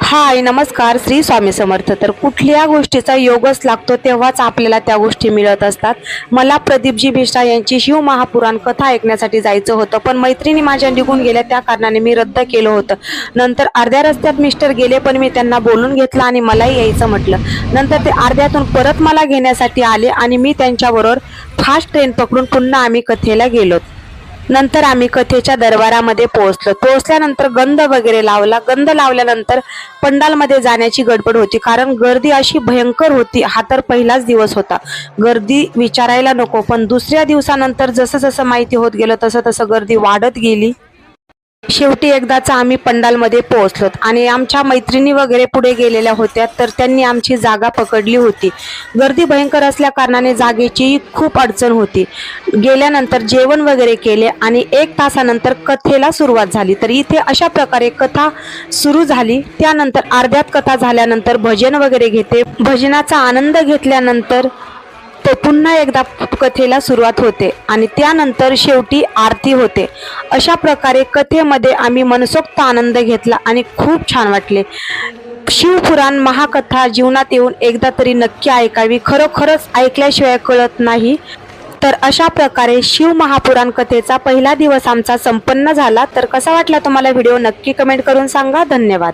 हाय नमस्कार, श्री स्वामी समर्थ. तर कुठल्या गोष्टीचा योगच लागतो तेव्हाच आपल्याला त्या गोष्टी मिळत असतात. मला प्रदीपजी मिश्रा यांची शिव महापुराण कथा ऐकण्यासाठी जायचं होतं, पण मैत्रिणी माझ्या निघून गेल्या, त्या कारणाने मी रद्द केलं होतं. नंतर अर्ध्या रस्त्यात मिस्टर गेले, पण मी त्यांना बोलून घेतलं आणि मलाही यायचं म्हटलं. नंतर ते अर्ध्यातून परत मला घेण्यासाठी आले आणि मी त्यांच्याबरोबर फास्ट ट्रेन पकडून पुन्हा आम्ही कथेला गेलो. नंतर आम्ही कथेच्या दरबारामध्ये पोहोचल्यानंतर गंध वगैरे लावला. गंध लावल्यानंतर पंडालमध्ये जाण्याची गडबड होती, कारण गर्दी अशी भयंकर होती. हा तर पहिलाच दिवस होता, गर्दी विचारायला नको. पण दुसऱ्या दिवसानंतर जसं जसं माहिती होत गेलं तसं तसं गर्दी वाढत गेली. शेवटी एकदाच आम्ही पंडालमध्ये पोहोचलो आणि आमच्या मैत्रिणी वगैरे पुढे गेलेल्या होत्या, तर त्यांनी आमची जागा पकडली होती. गर्दी भयंकर असल्या कारणाने जागेची खूप अडचण होती. गेल्यानंतर जेवण वगैरे केले आणि 1 तासानंतर कथेला सुरुवात झाली. तर इथे अशा प्रकारे कथा सुरू झाली. त्यानंतर अर्ध्यात कथा झाल्यानंतर भजन वगैरे घेते. भजनाचा आनंद घेतल्यानंतर तो पुन्हा एकदा कथेला सुरुवात होते आणि त्यानंतर शेवटी आरती होते. अशा प्रकारे कथेमध्ये आम्ही मनसोक्त आनंद घेतला आणि खूप छान वाटले. शिवपुराण महाकथा जीवनात येऊन एकदा तरी नक्की ऐकावी, खरोखरच ऐकल्याशिवाय कळत नाही. तर अशा प्रकारे शिव महापुराण कथेचा पहिला दिवस आमचा संपन्न झाला. तर कसा वाटला तुम्हाला व्हिडिओ नक्की कमेंट करून सांगा. धन्यवाद.